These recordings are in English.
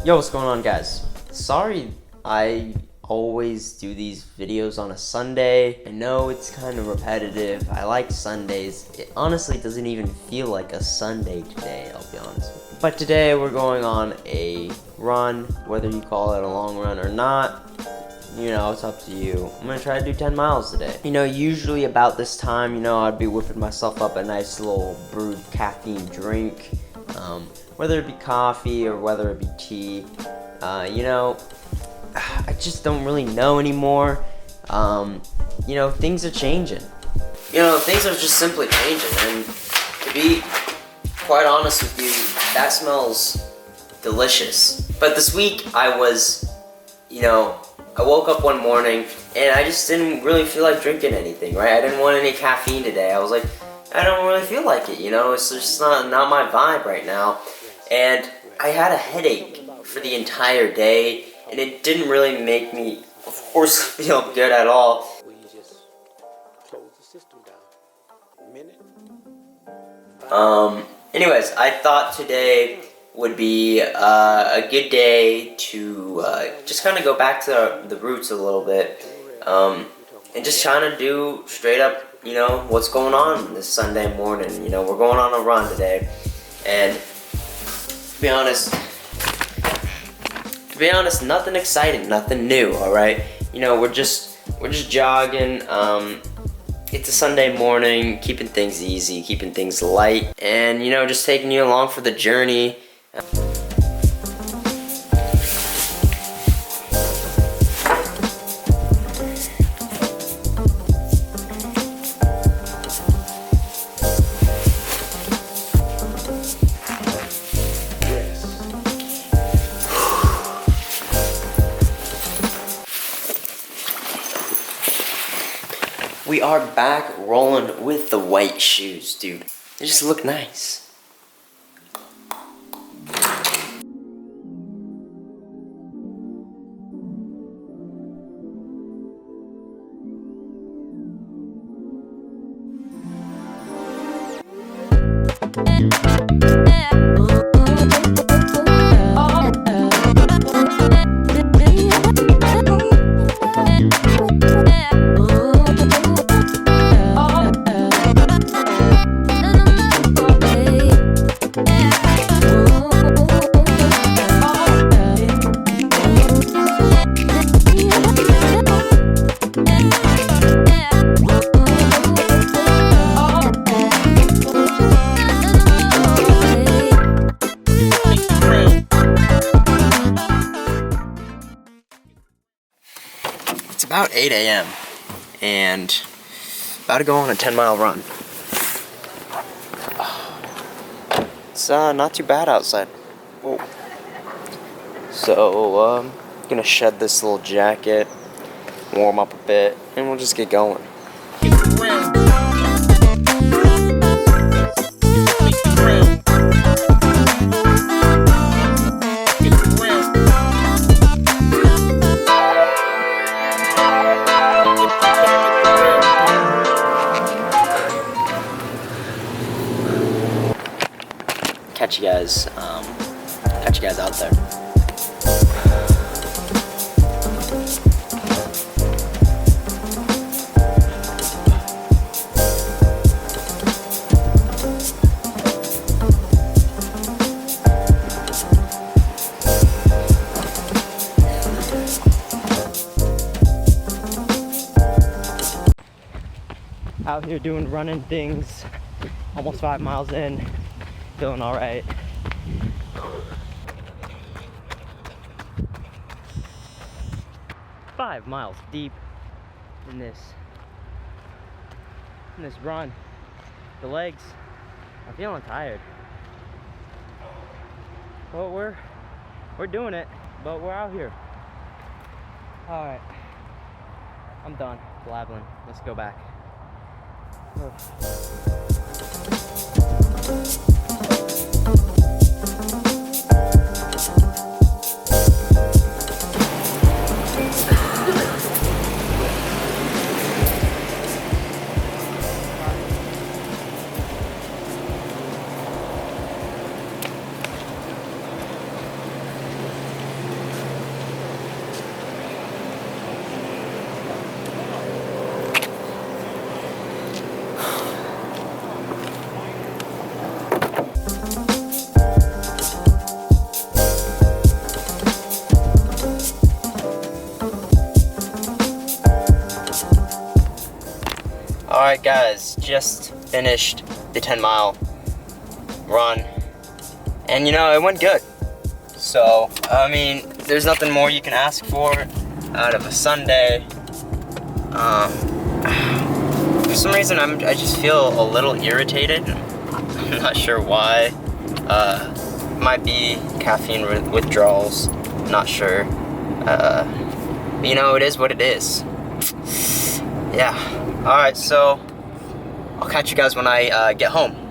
Yo, what's going on, guys? Sorry I always do these videos on a Sunday. I know it's kind of repetitive. I like Sundays. It honestly doesn't even feel like a Sunday today, I'll be honest with you. But today we're going on a run, whether you call it a long run or not. You know, it's up to you. I'm gonna try to do 10 miles today. You know, usually about this time, you know, I'd be whipping myself up a nice little brewed caffeine drink. Whether it be coffee or whether it be tea, you know, I just don't really know anymore. You know, things are changing. You know, things are just simply changing, and to be quite honest with you, that smells delicious. But this week I was, you know, I woke up one morning and I just didn't really feel like drinking anything, right? I didn't want any caffeine today. I was like, I don't really feel like it, you know? It's just not my vibe right now. And I had a headache for the entire day, and it didn't really make me, of course, feel good at all. You just close the system down. A minute. Anyways, I thought today would be a good day to just kind of go back to the roots a little bit, and just trying to do straight up, you know, what's going on this Sunday morning. You know, we're going on a run today, and to be honest, nothing exciting, nothing new. All right, you know, we're just jogging. It's a Sunday morning, keeping things easy, keeping things light, and you know, just taking you along for the journey. We are back rolling with the white shoes, dude. They just look nice. It's about 8 a.m. and about to go on a 10-mile run. It's not too bad outside. Whoa. So gonna shed this little jacket, warm up a bit, and we'll just get going. Catch you guys out there. Out here doing running things, almost 5 miles in, feeling all right. 5 miles deep in this this run. The legs, I'm feeling tired. But we're doing it, but we're out here. All right, I'm done blabbling. Let's go back. Alright guys, just finished the 10-mile run, and you know, it went good. So, I mean, there's nothing more you can ask for out of a Sunday. For some reason, I just feel a little irritated. I'm not sure why. Might be caffeine withdrawals, not sure. But you know, it is what it is. Yeah. Alright, so I'll catch you guys when I get home.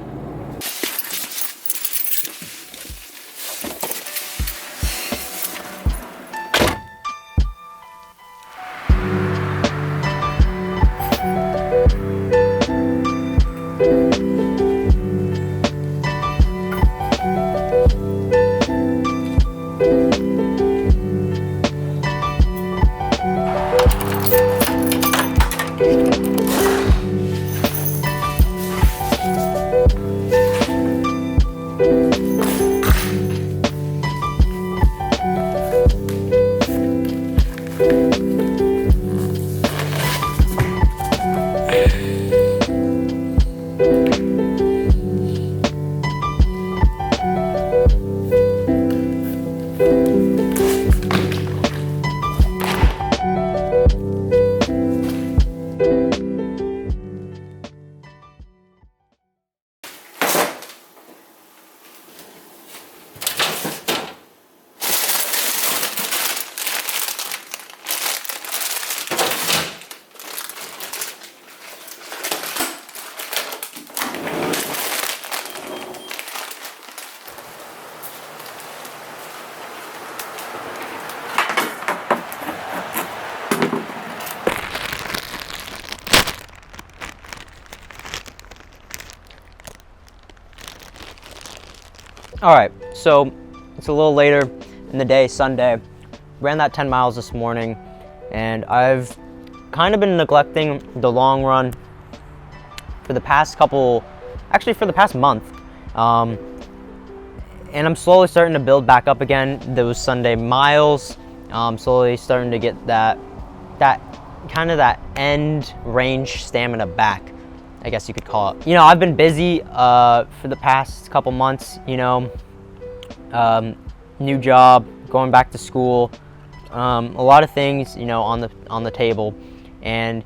All right, so it's a little later in the day, Sunday. Ran that 10 miles this morning, and I've kind of been neglecting the long run for the past for the past month. And I'm slowly starting to build back up again those Sunday miles. Slowly starting to get that end range stamina back, I guess you could call it. You know, I've been busy for the past couple months, you know, new job, going back to school, a lot of things, you know, on the table, and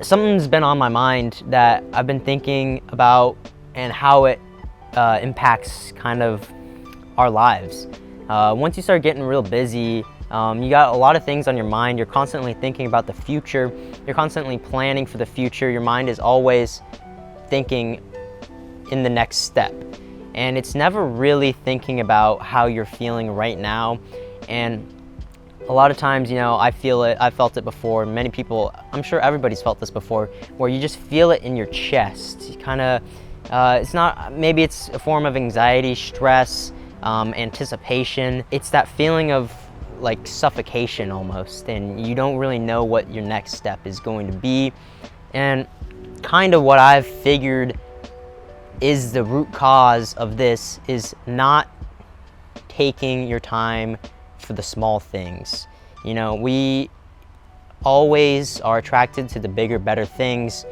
something's been on my mind that I've been thinking about and how it impacts kind of our lives. Once you start getting real busy, you got a lot of things on your mind. You're constantly thinking about the future. You're constantly planning for the future. Your mind is always thinking in the next step. And it's never really thinking about how you're feeling right now. And a lot of times, you know, I feel it, I've felt it before. Many people, I'm sure everybody's felt this before, where you just feel it in your chest. You kind of, it's not, maybe it's a form of anxiety, stress, anticipation. It's that feeling of like suffocation almost, and you don't really know what your next step is going to be. And kind of what I've figured is the root cause of this is not taking your time for the small things. You know, we always are attracted to the bigger, better things,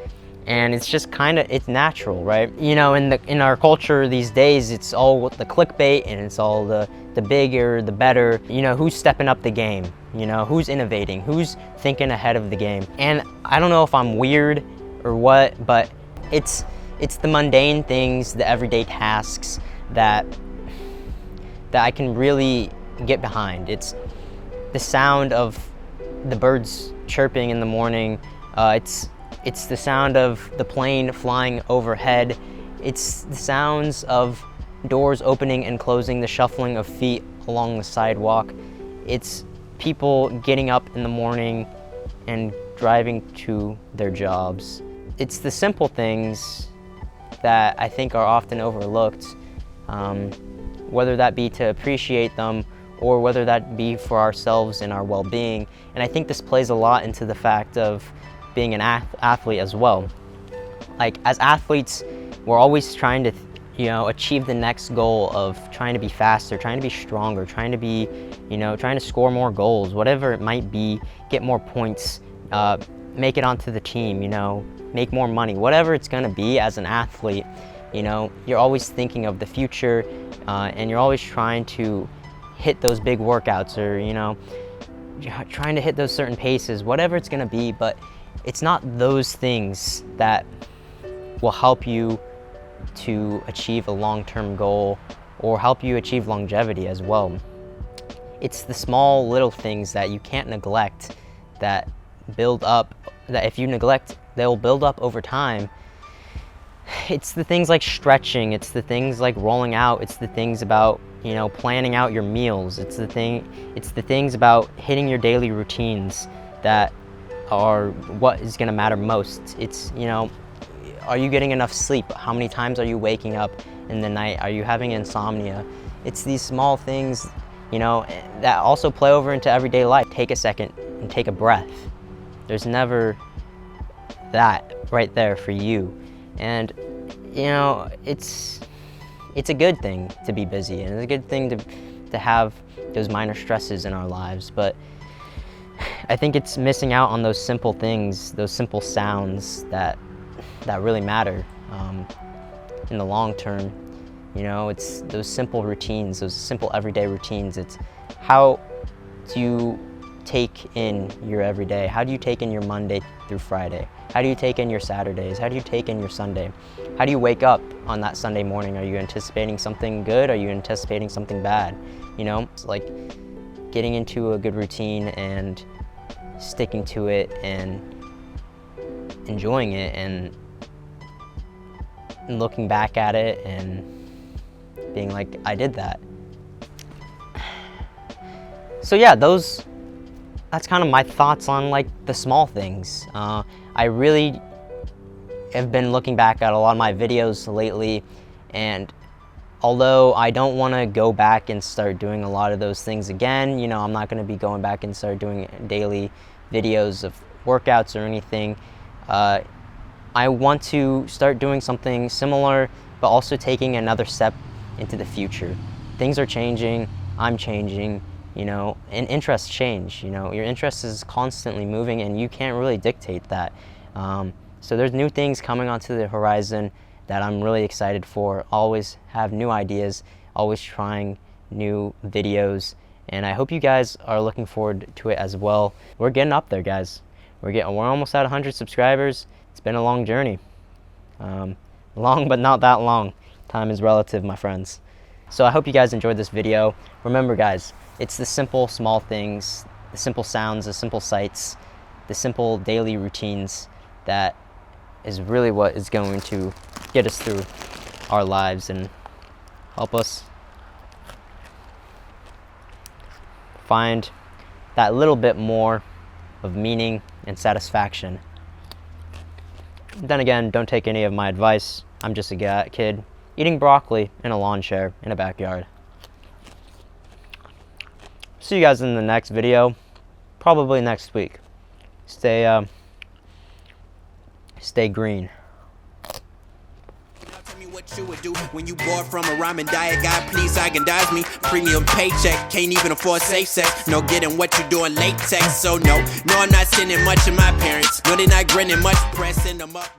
and it's just kind of, it's natural, right? You know, in our culture these days, it's all the clickbait, and it's all the bigger, the better. You know, who's stepping up the game? You know, who's innovating? Who's thinking ahead of the game? And I don't know if I'm weird or what, but it's the mundane things, the everyday tasks that I can really get behind. It's the sound of the birds chirping in the morning. It's the sound of the plane flying overhead. It's the sounds of doors opening and closing, the shuffling of feet along the sidewalk. It's people getting up in the morning and driving to their jobs. It's the simple things that I think are often overlooked, whether that be to appreciate them or whether that be for ourselves and our well-being. And I think this plays a lot into the fact of being an athlete as well. Like, as athletes, we're always trying to, achieve the next goal of trying to be faster, trying to be stronger, trying to be, trying to score more goals, whatever it might be, get more points, make it onto the team, make more money, whatever it's gonna be as an athlete. You're always thinking of the future, and you're always trying to hit those big workouts, or trying to hit those certain paces, whatever it's gonna be. But it's not those things that will help you to achieve a long-term goal or help you achieve longevity as well. It's the small little things that you can't neglect that build up, that if you neglect, they'll build up over time. It's the things like stretching, it's the things like rolling out, it's the things about, planning out your meals, it's the things about hitting your daily routines that are what is going to matter most. It's, are you getting enough sleep? How many times are you waking up in the night? Are you having insomnia? It's these small things, that also play over into everyday life. Take a second and take a breath. There's never that right there for you. And, it's a good thing to be busy, and it's a good thing to have those minor stresses in our lives. But I think it's missing out on those simple things, those simple sounds that really matter in the long term. It's those simple routines, those simple everyday routines. It's how do you take in your everyday? How do you take in your Monday through Friday? How do you take in your Saturdays? How do you take in your Sunday? How do you wake up on that Sunday morning? Are you anticipating something good? Are you anticipating something bad? It's like getting into a good routine and sticking to it and enjoying it and looking back at it and being like, I did that. So yeah, that's kind of my thoughts on like the small things. I really have been looking back at a lot of my videos lately, and although I don't want to go back and start doing a lot of those things again, I'm not going to be going back and start doing daily videos of workouts or anything. I want to start doing something similar, but also taking another step into the future. Things are changing, I'm changing, and interests change. Your interest is constantly moving, and you can't really dictate that. So there's new things coming onto the horizon that I'm really excited for. Always have new ideas, always trying new videos, and I hope you guys are looking forward to it as well. We're getting up there, guys. We're almost at 100 subscribers. It's been a long journey. Long, but not that long. Time is relative, my friends. So I hope you guys enjoyed this video. Remember, guys, it's the simple, small things, the simple sounds, the simple sights, the simple daily routines that is really what is going to get us through our lives and help us find that little bit more of meaning and satisfaction. Then again, don't take any of my advice. I'm just a kid eating broccoli in a lawn chair in a backyard. See you guys in the next video, probably next week. Stay green. What you would do when you bored from a ramen diet? God, please agondize me. Premium paycheck, can't even afford safe sex. No getting what you doing latex. So no, I'm not sending much of my parents. No, they're not grinning much, pressing them up.